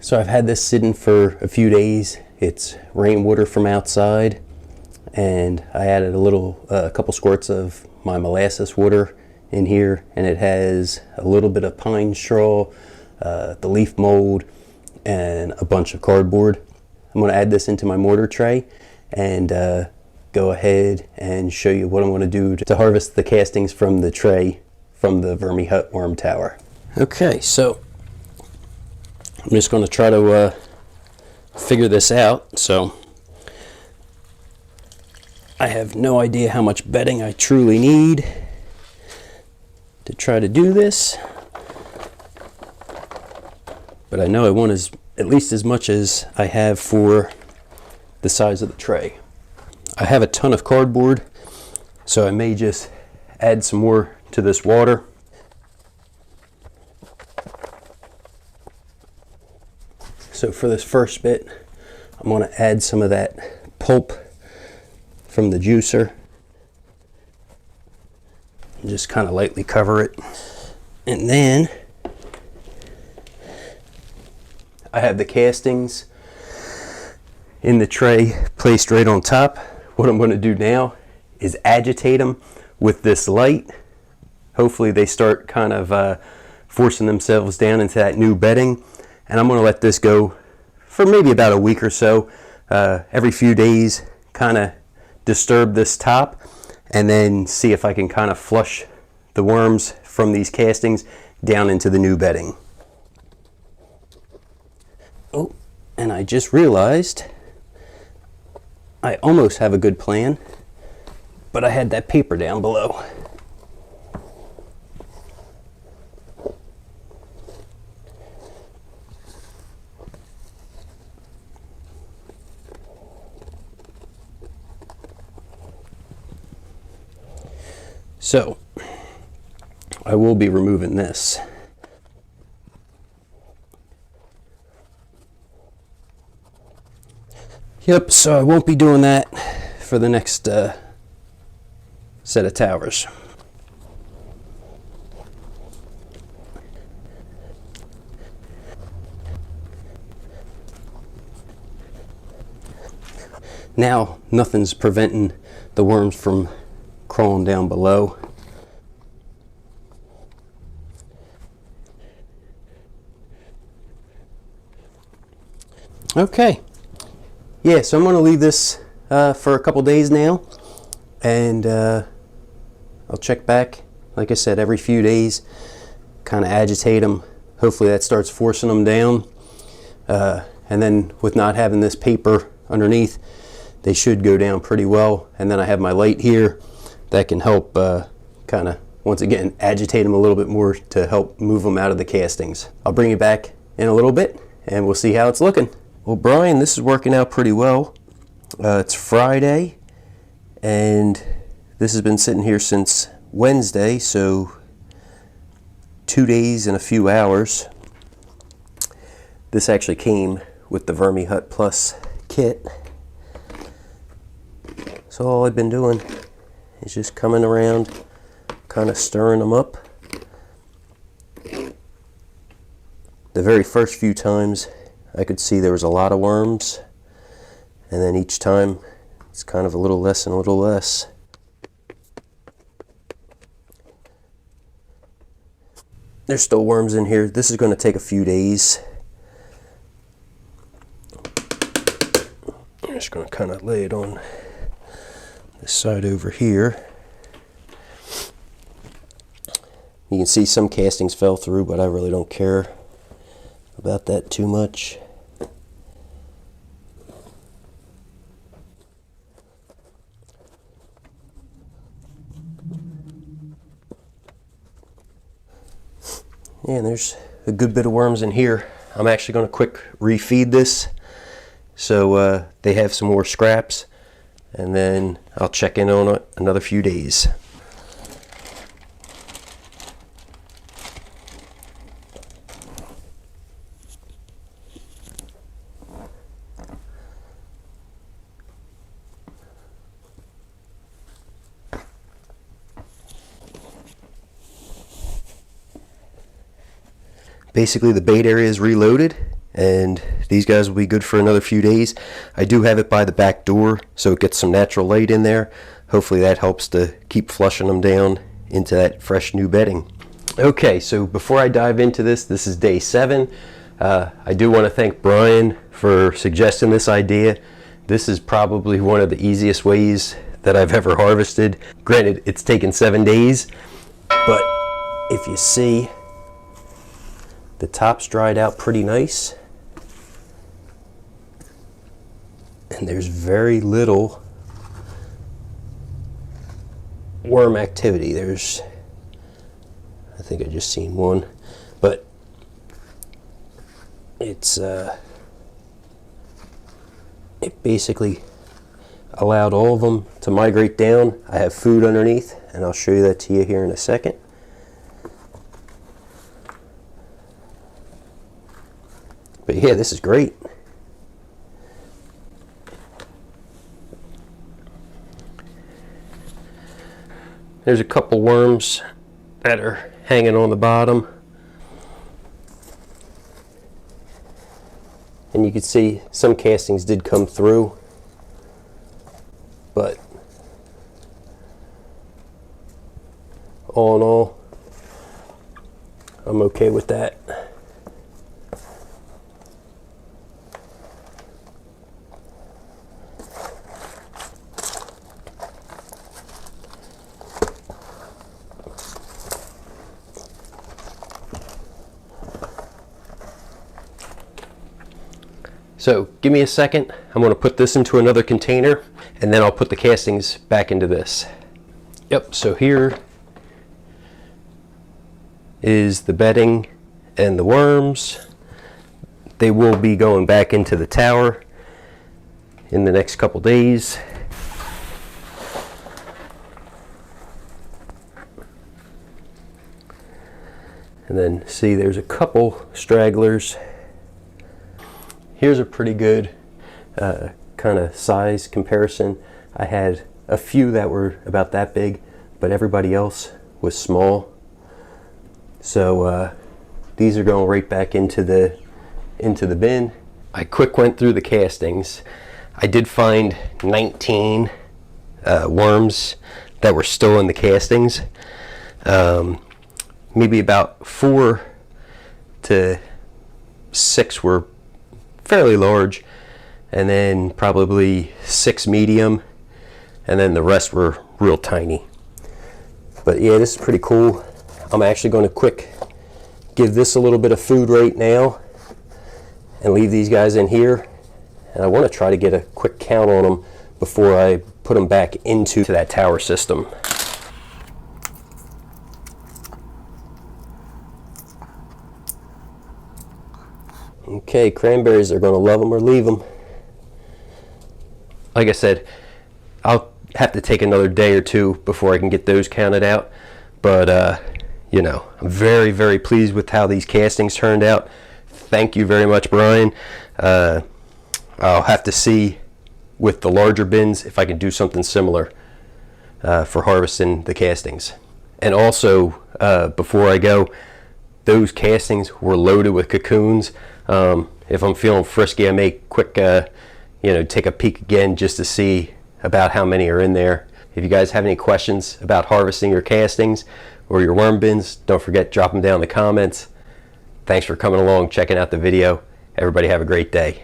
So I've had this sitting for a few days. It's rainwater from outside, and I added a couple squirts of my molasses water in here, and it has a little bit of pine straw, the leaf mold, and a bunch of cardboard. I'm going to add this into my mortar tray and go ahead and show you what I'm going to do to harvest the castings from the tray from the Vermihut worm tower. Okay, so I'm just going to try to figure this out. So I have no idea how much bedding I truly need to try to do this, but I know I want at least as much as I have for the size of the tray. I have a ton of cardboard, so I may just add some more to this water. So for this first bit, I'm going to add some of that pulp from the juicer and just kind of lightly cover it. And then I have the castings in the tray placed right on top. What I'm going to do now is agitate them with this light. Hopefully they start kind of forcing themselves down into that new bedding. And I'm going to let this go for maybe about a week or so. Every few days, kind of disturb this top, and then see if I can kind of flush the worms from these castings down into the new bedding. Oh, and I just realized I almost have a good plan, but I had that paper down below. So I will be removing this. Yep, so I won't be doing that for the next set of towers. Now nothing's preventing the worms from crawling down below. Okay. Yeah, so I'm going to leave this for a couple days now, and I'll check back, like I said, every few days, kind of agitate them. Hopefully that starts forcing them down, and then with not having this paper underneath, they should go down pretty well. And then I have my light here that can help kind of, once again, agitate them a little bit more to help move them out of the castings. I'll bring you back in a little bit and we'll see how it's looking. Well, Brian, this is working out pretty well. It's Friday, and this has been sitting here since Wednesday, so 2 days and a few hours. This actually came with the Vermihut Plus kit. So all I've been doing is just coming around, kind of stirring them up. The very first few times I could see there was a lot of worms, and then each time it's kind of a little less and a little less. There's still worms in here. This is going to take a few days. I'm just going to kind of lay it on this side over here. You can see some castings fell through, but I really don't care about that too much. Yeah, and there's a good bit of worms in here. I'm actually going to quick refeed this so they have some more scraps, and then I'll check in on it another few days. Basically, the bait area is reloaded, and these guys will be good for another few days. I do have it by the back door so it gets some natural light in there. Hopefully that helps to keep flushing them down into that fresh new bedding. Okay, so before I dive into this is day 7. I do want to thank Brian for suggesting this idea. This is probably one of the easiest ways that I've ever harvested. Granted, it's taken 7 days, but if you see, the top's dried out pretty nice. And there's very little worm activity. I think I just seen one, but it basically allowed all of them to migrate down. I have food underneath, and I'll show you that to you here in a second. But yeah, this is great. There's a couple worms that are hanging on the bottom. And you can see some castings did come through, but all in all, I'm okay with that. So give me a second. I'm going to put this into another container, and then I'll put the castings back into this. Yep, so here is the bedding and the worms. They will be going back into the tower in the next couple days. And then see, there's a couple stragglers. Here's a pretty good kind of size comparison. I had a few that were about that big, but everybody else was small. So these are going right back into the bin. I quick went through the castings. I did find 19 worms that were still in the castings. Maybe about 4 to 6 were fairly large, and then probably 6 medium, and then the rest were real tiny. But yeah, this is pretty cool. I'm actually going to quick give this a little bit of food right now and leave these guys in here, and I want to try to get a quick count on them before I put them back into that tower system. Okay, cranberries are going to love them or leave them. Like I said, I'll have to take another day or two before I can get those counted out. But, you know, I'm very, very pleased with how these castings turned out. Thank you very much, Brian. I'll have to see with the larger bins if I can do something similar for harvesting the castings. And also, before I go, those castings were loaded with cocoons. If I'm feeling frisky, I may quick, you know, take a peek again just to see about how many are in there. If you guys have any questions about harvesting your castings or your worm bins, don't forget, drop them down in the comments. Thanks for coming along, checking out the video. Everybody have a great day.